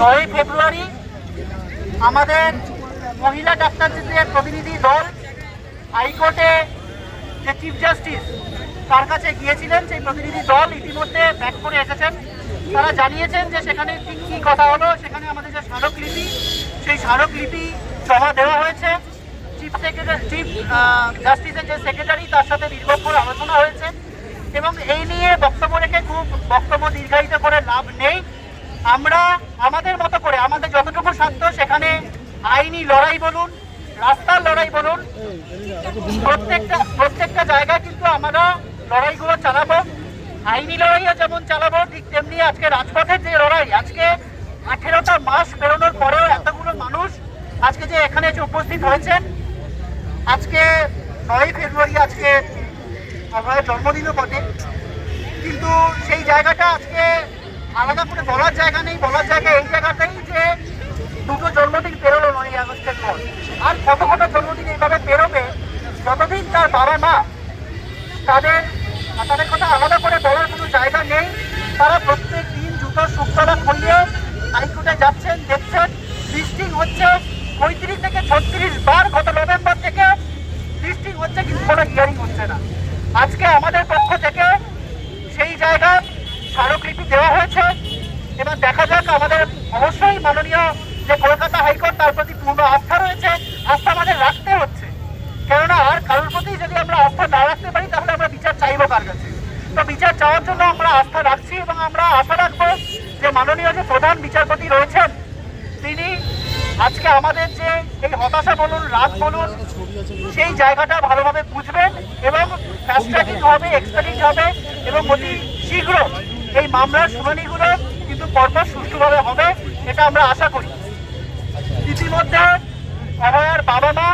9 ফেব্রুয়ারি আমাদের মহিলা ডাক্তারদের প্রতিনিধি দল হাইকোর্টে যে চিফ জাস্টিস তার কাছে গিয়েছিলেন। সেই প্রতিনিধি দল ইতিমধ্যে ব্যাক করে এসেছেন। তারা জানিয়েছেন যে সেখানে ঠিক কী কথা হলো। সেখানে আমাদের যে স্মারকলিপি, সেই স্মারকলিপি জমা দেওয়া হয়েছে। চিফ জাস্টিসের যে সেক্রেটারি তার সাথে দীর্ঘক্ষণ আলোচনা হয়েছে এবং এই নিয়ে বক্তব্য রেখে খুব বক্তব্য দীর্ঘায়িত করে লাভ নেই। আমরা আমাদের মতো করে আমাদের যতটুকু সাধ্য সেখানে আইনি লড়াই বলুন, রাস্তার লড়াই বলুন, প্রত্যেকটা জায়গায় কিন্তু আমরা লড়াইগুলো চালাবো। আইনি লড়াইও যেমন চালাবো, ঠিক তেমনি আজকে রাজপথের যে লড়াই, আজকে 18টা মাস পেরোনোর পরেও এতগুলো মানুষ আজকে যে এখানে এসে উপস্থিত হয়েছেন। আজকে 9 ফেব্রুয়ারি, আজকে আমার জন্মদিনও বটে, কিন্তু সেই জায়গাটা আজকে আলাদা করে বলার জায়গা নেই। বলার জায়গা এই জায়গাটাই যে দুটো জন্মদিন পেরোলো 9ই আগস্টের পর, আর কত কত জন্মদিন এইভাবে পেরোবে যতদিন তার বাবা মা তাদের কথা আলাদা করে বলার কোনো জায়গা নেই। তারা প্রত্যেক দিন জুতোর সুতলা খুলিয়ে হাইকোর্টে যাচ্ছেন, দেখছেন লিস্টিং হচ্ছে 35 থেকে 36 বার গত নভেম্বর থেকে লিস্টিং হচ্ছে, কিন্তু কোনো হিয়ারিং হচ্ছে না। আজকে আমাদের পক্ষ থেকে সেই জায়গায় স্মারকলিপি দেওয়া হয়েছে। এবার দেখা যাক, আমাদের অবশ্যই মাননীয় যে কলকাতা হাইকোর্ট তার প্রতি পূর্ণ আস্থা রয়েছে, আস্থা আমাদের রাখতে হচ্ছে। কেননা আর কারোর প্রতি যদি আমরা আস্থা না রাখতে পারি তাহলে আমরা বিচার চাইবো কার কাছে? তো বিচার চাওয়ার জন্য আমরা আস্থা রাখছি এবং আমরা আশা রাখবো যে মাননীয় যে প্রধান বিচারপতি রয়েছেন তিনি আজকে আমাদের যে এই হতাশা বলুন, রাগ বলুন, সেই জায়গাটা ভালোভাবে বুঝবেন এবং ফাস্ট ট্র্যাকিং হবে, এক্সপেডিট হবে এবং অতি শীঘ্র এই মামলার শুনানিগুলো কিন্তু পরপর সুষ্ঠুভাবে হবে, এটা আমরা আশা করি। ইতিমধ্যে অভয়ার বাবা মা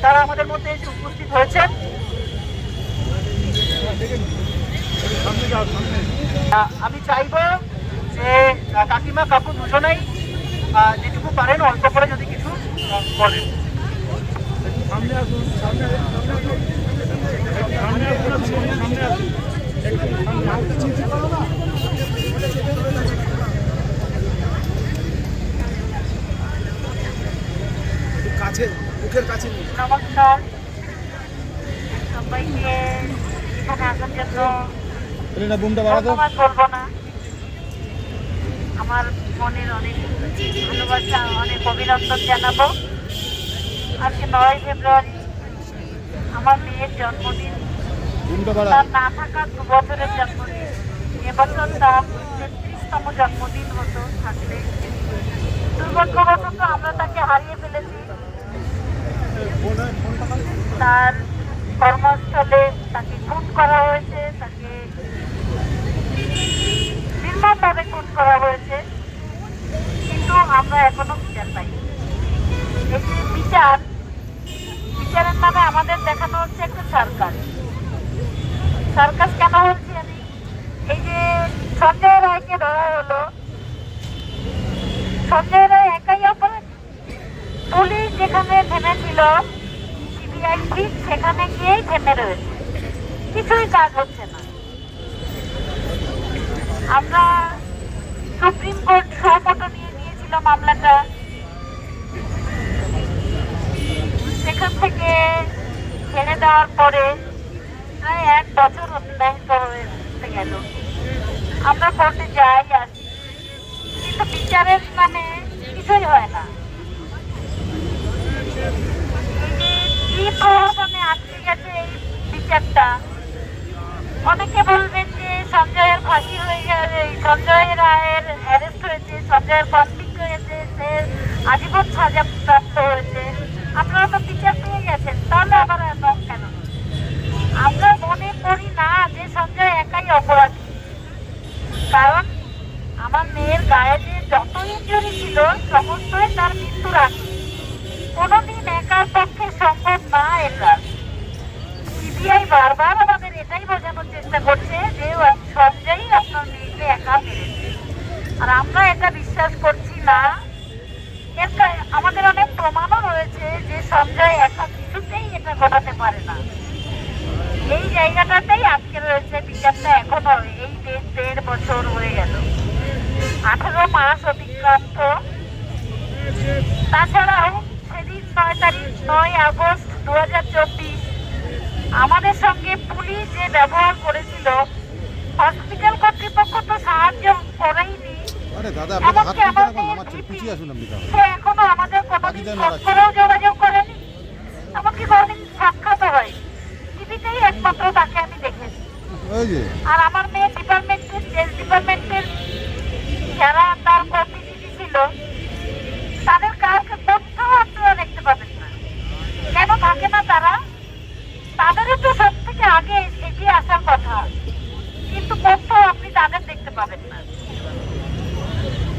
তারা আমাদের মধ্যে এসে উপস্থিত হয়েছেন। আমি চাইব যে কাকিমা কাকু দুজনেই যেটুকু পারেন অল্প করে যদি কিছু বলেন। নমস্কার সবাইকে। এখানে আসার জন্য ধন্যবাদ বলবো না, আমার মনের অনেক ভালোবাসা, অনেক অভিনন্দন জানাবো। আজকে 9 ফেব্রুয়ারি আমার মেয়ের জন্মদিন, তার না থাকা 2 বছরের জন্মদিন। এবছর তার 33তম জন্মদিন হতো থাকলে দুর্ভাগ্যবশত আমরা তাকে হারিয়ে ফেলেছি। তার কর্মস্থলে তাকে খুন করা হয়েছে, তাকে নির্মমভাবে খুন করা হয়েছে, কিন্তু আমরা এখনো বিচার পাইনি। এই যে বিচারের নামে আমাদের দেখানো হচ্ছে একটা সার্কাস। কেন হচ্ছে আমি এই যে সঞ্জয় রায়কে ধরা হলো, সঞ্জয় রায় একাই অপরাধী। পুলিশ যেখানে থেমেছিল, সিবিআই ঠিক সেখানে গিয়েই থেমে রয়েছে, কিছুই কাজ হচ্ছে না। আমরা সুপ্রিম কোর্ট সহমত নিয়ে নিয়েছিল মামলাটা, সেখান থেকে ছেড়ে দেওয়ার পরে প্রায় 1 বছর অতিবাহিত হয়ে গেল। আমরা কোর্টে যাই আসি, কিন্তু বিচারের মানে কিছুই হয় না। কি প্রহসনে আটকে গেছে এই বিচারটা? অনেকে বলবেন যে সঞ্জয়ের ফাঁসি হয়ে গেছে, সঞ্জয় রায়ের অ্যারেস্ট হয়েছে, সঞ্জয়ের কনভিক্ট হয়েছে, সে আজীবন সাজা প্রাপ্ত হয়েছে, আপনারা তো বিচার পেয়ে গেছেন, তাহলে আবার কেন? আমরা মনে করি না যে সঞ্জয় একাই অপরাধী, কারণ আমার মেয়ের গায়ে যে যত ইনজুরি ছিল সমস্তই তার মৃত্যুর আগে। কোনোদিন একার পক্ষে সম্ভব না এটা। সিবিআই বারবার আমাদের এটাই বোঝানোর চেষ্টা করছে যে সঞ্জয়ই আপনার মেয়েকে একা মেরেছে, আর আমরা এটা বিশ্বাস করছি না। আমাদের অনেক প্রমাণও রয়েছে যে সঞ্জয় একা কিছুতেই এটা ঘটাতে পারে না। এই জায়গাটাতেই আটকে রয়েছে বিচারটা এখনো। এই 1.5 বছর হয়ে গেল, 18 মাস অতিক্রম চূড়ান্ত। তাছাড়াও সেদিন 9 আগস্ট 2024 আমাদের সঙ্গে পুলিশ যে ব্যবহার করেছিল, হসপিটাল কর্তৃপক্ষ তো সাহায্য করেইনি, এমনকি আমার সে এখনো আমাদের কোনোদিন ফোন করেও যোগাযোগ করেনি, এমনকি কোনোদিন সাক্ষাৎ হয়। টিভিতেই একমাত্র তাকে আমি দেখেছি। আর আমার মেয়ে ডিপার্টমেন্টের স্টেট ডিপার্টমেন্টের যারা তার কর্মীজীবী ছিল, তাদের কাউকে কোথাও আপনারা দেখতে পাবেন না। কেন থাকে না তারা? তাদেরও তো সব থেকে আগে এগিয়ে আসার কথা, কিন্তু কোথাও আপনি তাদের দেখতে পাবেন না।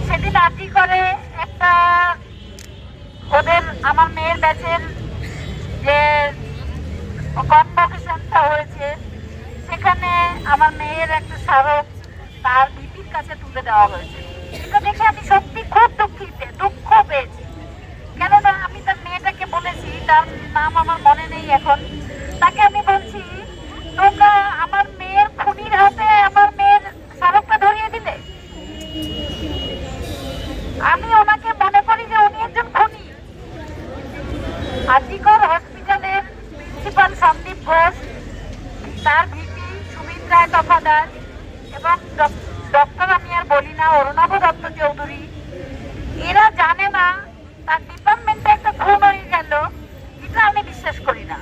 সেদিন আর্জি করে একটা ওদের আমার মেয়ের ব্যাচের যে কনভোকেশনটা হয়েছে, সেখানে আমার মেয়ের একটা স্মারক তার বিপির কাছে তুলে দেওয়া হয়েছে। এটা দেখে আমি সত্যি খুব দুঃখ পেয়েছি। কেননা আমি তার মেয়েটাকে বলেছি, তার নাম আমার মনে নেই এখন, তাকে আমি বলছি, তোমরা আমার মেয়ের খুনির হাতে আমার মেয়ের স্মারকটা ধরিয়ে দিলে। আমি ওনাকে মনে করি যে উনি একজন খুনি। আজিকর হসপিটালের প্রিন্সিপাল সন্দীপ ঘোষ, তার ভিপি সুমিত রায় তফাদার এবং ডক্টর আমি আর বলি না অরুণাভ দত্ত চৌধুরী, এরা জানে না তার ডিপার্টমেন্টে একটা খুন হয়ে গেল। এটা আমি বিশ্বাস করি না।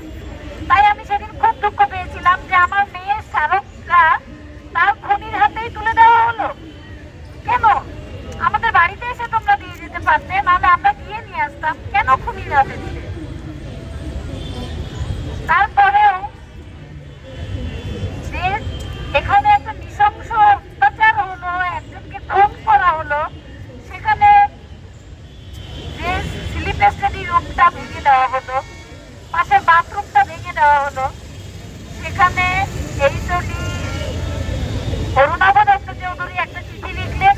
তাই আমি সেদিন খুব দুঃখ পেয়েছিলাম যে আমার মেয়ের স্মারকটা তার খুনির হাতেই তুলে দেওয়া হলো। কেন? আমাদের বাড়িতে এসে তোমরা দিয়ে যেতে পারতে, নাহলে আমরা গিয়ে নিয়ে আসতাম। কেন খুনির হাতে দিলে? তারপরেও যে এখানে একটা নৃশংস অত্যাচার হলো, একজনকে খুন করা হলো, সেখানে যে স্লিপেস্টারি রুমটা ভেঙে দেওয়া হলো, পাশের বাথরুমটা ভেঙে দেওয়া হলো, সেখানে এইচওডি অরুণাভ দত্ত চৌধুরী একটা চিঠি লিখলেন,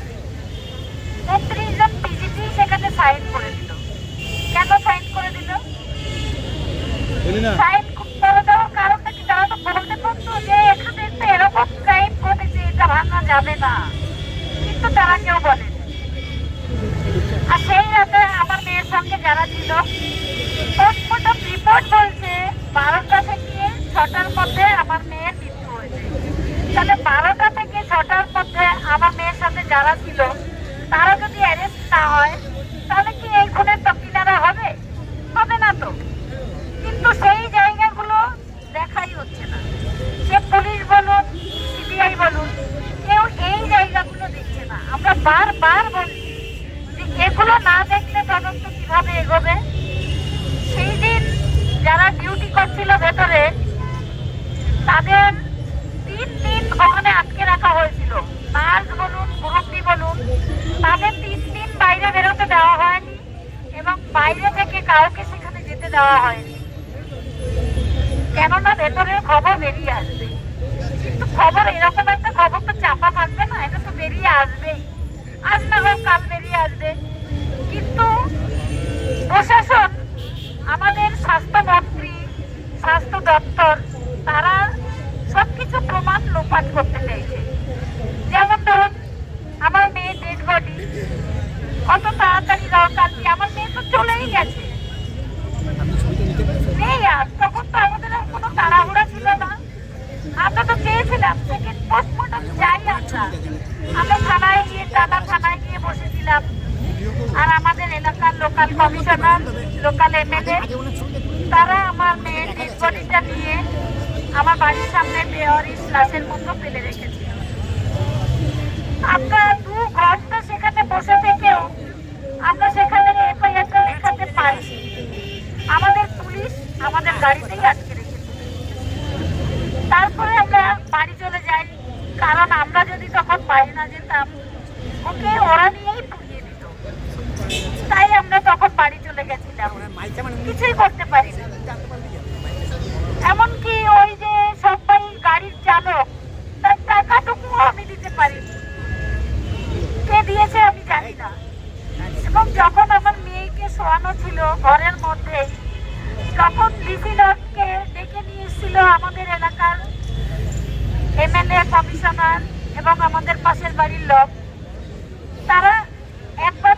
৩৯ জন পিজিটি সেখানে সাইন করে দিল। কেন সাইন করে দিল? সাইন করে দেওয়ার কারণটা কি? তারা তো বলতে পারতো যে এখানে একটা এরকম ক্রাইম ঘটেছে, এটা ভাঙা যাবে না, কিন্তু তারা কেউ বলেন। আর সেই রাতে আমার মেয়ের সঙ্গে যারা ছিল, পোস্টমর্টম রিপোর্ট বলছে 12টা থেকে 6টার মধ্যে আমার মেয়ের মৃত্যু হয়েছে। তাহলে 12টা থেকে 6টার মধ্যে আমার মেয়ের সাথে যারা ছিল, তারা যদি অ্যারেস্ট না হয়, তাহলে কি এই খুনের তকদিনারা হবে? হবে না তো। কিন্তু সেই জায়গাগুলো দেখাই হচ্ছে না। সে পুলিশ বলুন, সিবিআই বলুন, কেউ এই জায়গাগুলো দেখছে না। আমরা বারবার বলছি যে এগুলো না দেখলে তদন্ত কিভাবে এগোবে। সেই দিন যারা ডিউটি করছিল ভেতরে, তাদের 3 দিন ওখানে আটকে রাখা হয়েছিল। নার্স বলুন, মুরব্বী বলুন, তাদের 3 দিন বাইরে বেরোতে দেওয়া হয়নি এবং বাইরে থেকে কাউকে সেখানে যেতে দেওয়া হয়নি। কেননা ভেতরের খবর বেরিয়ে আসবে। কিন্তু খবর, এরকম একটা খবর তো চাপা থাকবে না, এটা তো বেরিয়ে আসবেই। আজ না হোক কাল বেরিয়ে আসবে। কিন্তু প্রশাসন, আমাদের স্বাস্থ্যমন্ত্রী, স্বাস্থ্য দপ্তর, তারা সবকিছু প্রমাণ লোপাট করতে চাইছে। যেমন ধরুন আমার মেয়ের ডেড বডি কত তাড়াতাড়ি দরকার, কি আমার মেয়ে তো চলেই গেছে, নেই আর। তখন তো আমাদের আর কোনো তাড়াহুড়া ছিল না। আমরা তো চেয়েছিলাম সেকেন্ড পোস্টমর্টম চাই। আমরা থানায় গিয়ে, টাটা থানায় গিয়ে বসেছিলাম। আর আমাদের এলাকার লোকাল কমিশনার, লোকাল এমএলএ, তারা আমার মেয়ের ডেড বডিটা নিয়ে আমার বাড়ির সামনে বেওয়ারিশ লাশের মতো ফেলে রেখেছিল। আমরা 2 ঘন্টা সেখানে বসে থেকেও আমরা সেখানে এফআইআরটা লেখাতে পারিনি। আমাদের পুলিশ আমাদের গাড়িতেই আটকে রেখেছিল। তারপরে আমরা বাড়ি চলে যাই, কারণ আমরা যদি তখন বাড়ি না যেতাম, ওকে ওরা নিয়েই পুড়িয়ে দিত। তাই আমরা তখন বাড়ি চলে গেছিলাম, কিছুই করতে পারিনি। এমনকি ওই যে সবাই গাড়ির চালক, তার টাকাটুকুও আমি দিতে পারিনি। কে দিয়েছে আমি জানি না। এবং যখন আমার মেয়েকে শোয়ানো ছিল ঘরের মধ্যেই, তখন ডিসি লর্ডকে ডেকে নিয়ে এসেছিল আমাদের এলাকার এমএলএ, কমিশনার এবং আমাদের পাশের বাড়ির লোক। তারা একবার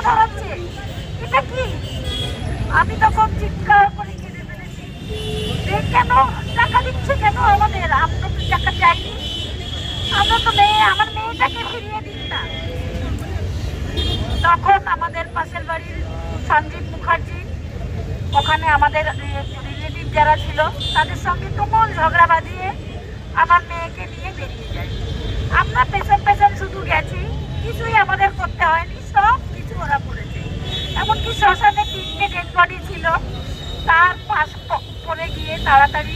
ছড়াচ্ছে, এটা কি? আমি তখন চিৎকার করে কেঁদে ফেলেছি যে কেন টাকা দিচ্ছে, কেন আমাদের? আমরা তো টাকা চাইনি, আমরা তো আমার মেয়েটাকে ফিরিয়ে দিন না। তখন আমাদের পাশের বাড়ির সঞ্জীব মুখার্জি, ওখানে আমাদের রিলেটিভ যারা ছিল তাদের সঙ্গে তুমুল ঝগড়া বাঁধিয়ে আমার মেয়েকে নিয়ে বেরিয়ে যায়। আমরা পেছন পেছন শুধু গেছি, কিছুই আমাদের করতে হয়নি, সব কিছু ওরা করেছে। এমনকি শ্মশানে 3টে ডেড বডি ছিল, তার পাশ পরে গিয়ে তাড়াতাড়ি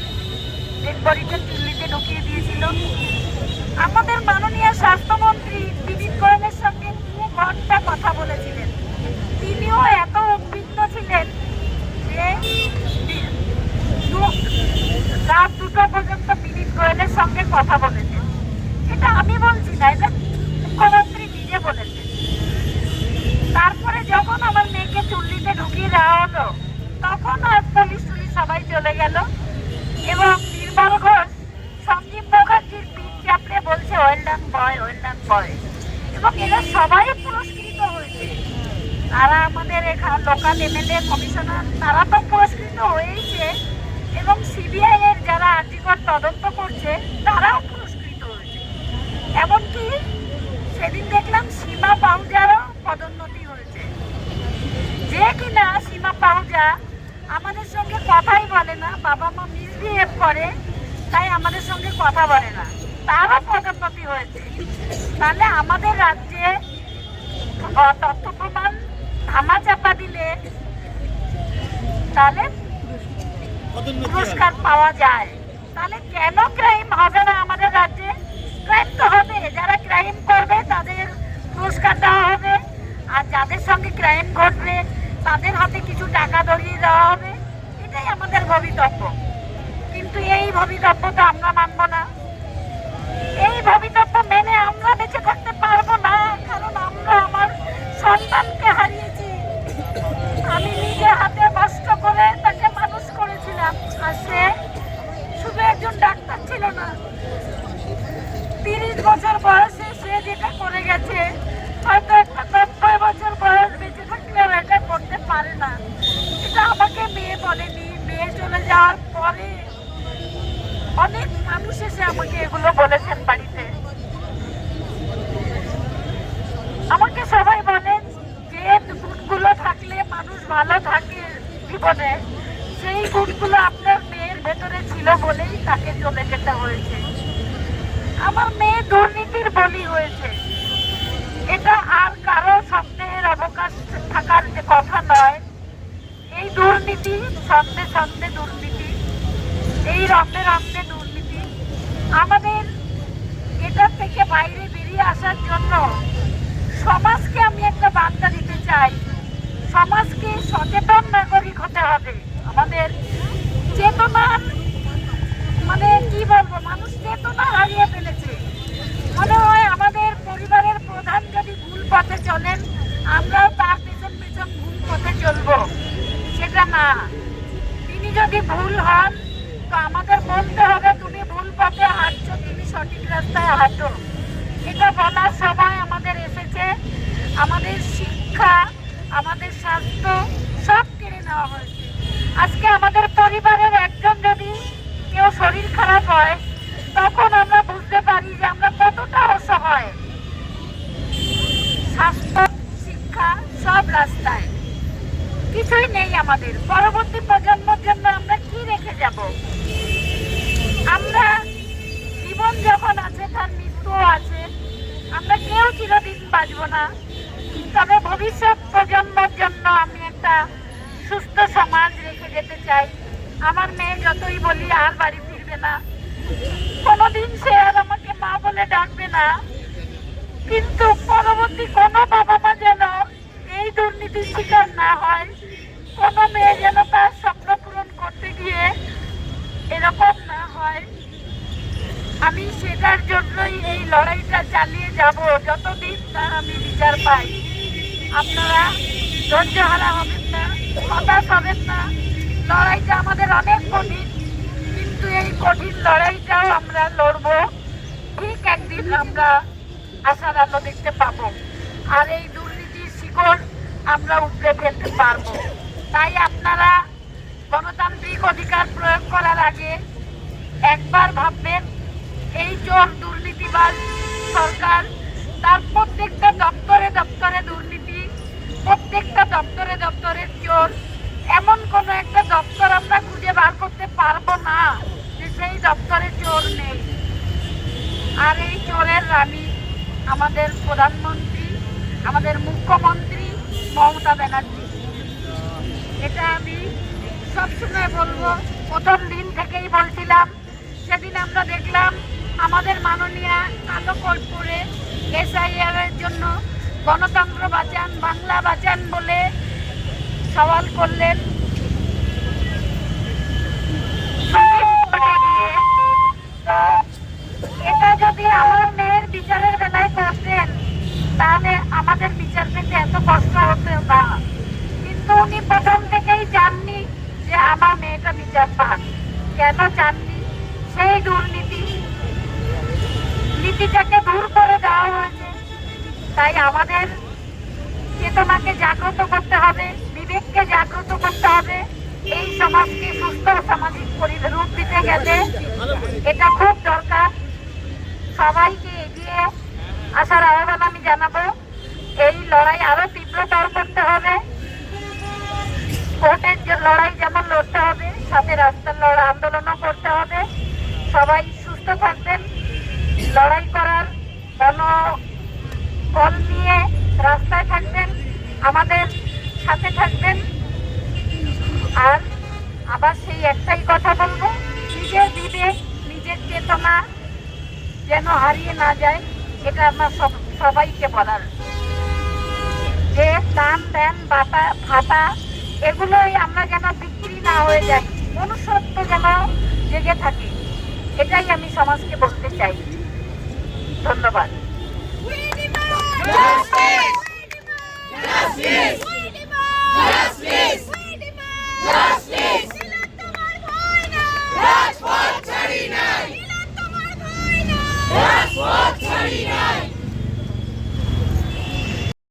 ডেড বডিটা দিল্লিতে ঢুকিয়ে দিয়েছিল। আমাদের মাননীয় স্বাস্থ্যমন্ত্রী দিলীপ গোয়েলের সঙ্গে 2 ঘন্টা কথা বলেছিলেন। তিনিও এত উদ্বিগ্ন ছিলেন যে রাত 2টা পর্যন্ত দিলীপ গোয়েলের সঙ্গে কথা বলেছেন। এটা আমি বলছি না, এটা মুখ্যমন্ত্রী নিজে বলেছেন। তারপরে যখন আমার মেয়েকে চুল্লিতে ঢুকিয়ে দেওয়া হলো, তখন আর পুলিশ সবাই চলে গেল এবং নির্মল ঘোষ সঞ্জীব মুখার্জির পিঠ চাপড়ে বলছে ওয়েল ডান বয়, ওয়েল ডান বয়। এবং এরা সবাই পুরস্কৃত হয়েছে। তারা আমাদের এখানে লোকাল এমএলএ, কমিশনার, তারা তো পুরস্কৃত হয়েছে এবং সিবিআই এর যারা আর্জিকর তদন্ত করছে তারাও পুরস্কৃত হয়েছে। এমনকি সেদিন দেখলাম সীমা পাহুজারও পদোন্নতি হয়েছে। যে কিনা সীমা পাহুজা আমাদের সঙ্গে কথাই বলে না, বাবা মা মিসবিহেভ করে, তাই আমাদের সঙ্গে কথা বলে না, তারও পদোন্নতি হয়েছে। তাহলে আমাদের রাজ্যে তথ্য প্রমাণ ধামাচাপা দিলে তাহলে পুরস্কার পাওয়া যায়। তাহলে কেন ক্রাইম হবে না আমাদের রাজ্যে? ক্রাইম তো হবে, যারা ক্রাইম করবে তাদের পুরস্কার দেওয়া হবে, আর যাদের সঙ্গে ক্রাইম ঘটবে তাদের হাতে কিছু টাকা ধরিয়ে দেওয়া হবে। এটাই আমাদের ভবিতব্য। কিন্তু এই ভবিতব্য তো আমরা মানব না। এই ভবিতব্য মেনে আমরা বেঁচে থাকতে পারবো না, কারণ আমরা আমার সন্তানকে হারিয়েছি। আমি নিজে হাতে কষ্ট করে তাকে মানুষ করেছিলাম, আর সে শুধু একজন ডাক্তার ছিল না, 30 বছর বয়সে সে যেটা করে গেছে, হয়তো একটা 90 বছর বয়স বেঁচে থাকলেও এটা করতে পারে না। এটা আমাকে মেয়ে বলেনি, মেয়ে চলে যাওয়ার পরে অনেক মানুষ এসে আমাকে এগুলো বলেছেন বাড়িতে। আমাকে সবাই বলেন যে গুণগুলো থাকলে মানুষ ভালো থাকে জীবনে, সেই গুণগুলো আপনার মেয়ের ভেতরে ছিল বলেই তাকে চলে যেতে হয়েছে। আমার মেয়ে দুর্নীতির বলি হয়েছে, এটা আর কারো সন্দেহের অবকাশ থাকার যে কথা নয়। এই দুর্নীতি সন্দেহ সন্দেহ দুর্নীতি, এই রঙে রঙে দুর্নীতি। আমাদের এটা থেকে বাইরে বেরিয়ে আসার জন্য সমাজকে আমি একটা বার্তা দিতে চাই। সমাজকে সচেতন নাগরিক হতে হবে। আমাদের চেতনার মানে কি বলবো, মানুষ চেতনা হারিয়ে ফেলেছে। মনে হয় আমাদের পরিবারের প্রধান যদি ভুল পথে চলেন, আমরাও তার পেছন পেছন ভুল পথে চলবো, সেটা না। তিনি যদি ভুল হন তো আমাদের বলতে হবে তুমি ভুল পথে হাঁটছো, তুমি সঠিক রাস্তায় হাঁটো। এটা বলার সময় আমাদের এসেছে। আমাদের শিক্ষা, আমাদের স্বাস্থ্য সব কেড়ে নেওয়া হয়েছে। আজকে আমাদের পরিবারের একজন যদি কেউ শরীর খারাপ হয়, তখন আমরা বুঝতে পারি যে আমরা কতটা অসহায়। স্বাস্থ্য, শিক্ষা সব রাস্তায়, কিছুই নেই আমাদের। পরবর্তী প্রজন্মের জন্য আমরা কি রেখে যাব? আমরা জীবন যখন আছে তার মৃত্যুও আছে, আমরা কেউ চিরদিন বাঁচবো না। তবে ভবিষ্যৎ প্রজন্মের জন্য আমি একটা সুস্থ সমাজ রেখে যেতে চাই। আমার মেয়ে যতই বলি আর বাড়ি ফিরবে না, কোনোদিন সে আর আমাকে মা বলে ডাকবে না, কিন্তু পরবর্তী কোনো বাবা মা যেন এই দুর্নীতির শিকার না হয়, কোনো মেয়ে যেন তার স্বপ্ন পূরণ করতে গিয়ে এরকম না হয়। আমি সেটার জন্যই এই লড়াইটা চালিয়ে যাব যতদিন না আমি বিচার পাই। আপনারা ধৈর্য হারা হবেন না, হতাশ হবেন না। লড়াইটা আমাদের অনেক কঠিন, কিন্তু এই কঠিন লড়াইটাও আমরা লড়বো। ঠিক একদিন আমরা আশার আলো দেখতে পাবো। আর এই দুর্নীতির শিকড় আমরা উপড়ে ফেলতে পারবো। তাই আপনারা গণতান্ত্রিক অধিকার প্রয়োগ করার আগে একবার ভাববেন, এই চোর দুর্নীতিবাজ সরকার, তার প্রত্যেকটা দপ্তরে দপ্তরে দুর্নীতি, প্রত্যেকটা দপ্তরে দপ্তরে চোর। এমন কোন একটা দপ্তর আমরা খুঁজে বার করতে পারবো না যে সেই দপ্তরে চোর নেই। আর এই চোরের রানী আমাদের প্রধানমন্ত্রী, আমাদের মুখ্যমন্ত্রী মমতা ব্যানার্জি। এটা আমি সবসময় বলবো, প্রথম দিন থেকেই বলছিলাম। সেদিন আমরা দেখলাম আমাদের মাননীয়া কালো কোট পরে SIR এর জন্য গণতন্ত্র বাঁচান, বাংলা বাঁচান বলে সওয়াল করলেন। এটা যদি আমার মেয়ের বিচারের বেলায় করতেন তাহলে আমাদের বিচার পেতে এত কষ্ট হতো না। কিন্তু উনি প্রথম থেকেই চাননি যে আমার মেয়েটা বিচার পান। কেন চাননি? সেই নীতিটাকে দূর করে দেওয়া হয়েছে। তাই আমাদের চেতনাকে জাগ্রত করতে হবে, বিবেককে জাগ্রত করতে হবে। এই সমাজকে সুস্থ সামাজিক রূপ দিতে গেলে এটা খুব দরকার। সবাইকে এগিয়ে আসার আহ্বান আমি জানাবো। এই লড়াই আরো তীব্রতর করতে হবে। কোর্টের লড়াই যেমন লড়তে হবে, সাথে রাস্তার আন্দোলনও করতে হবে। সবাই সুস্থ থাকবেন, লড়াই করার বল নিয়ে রাস্তায় থাকবেন, আমাদের সাথে থাকবেন। আর আবার সেই একটাই কথা বলবো, নিজের বিবেক, নিজের চেতনা যেন হারিয়ে না যায়, এটা আমার সবাইকে বলার। যে দান দেন ভাতা এগুলোই আমরা যেন বিক্রি না হয়ে যাই, মনুষ্যত্ব যেন জেগে থাকে, এটাই আমি সমাজকে বলতে চাই। ধন্যবাদ।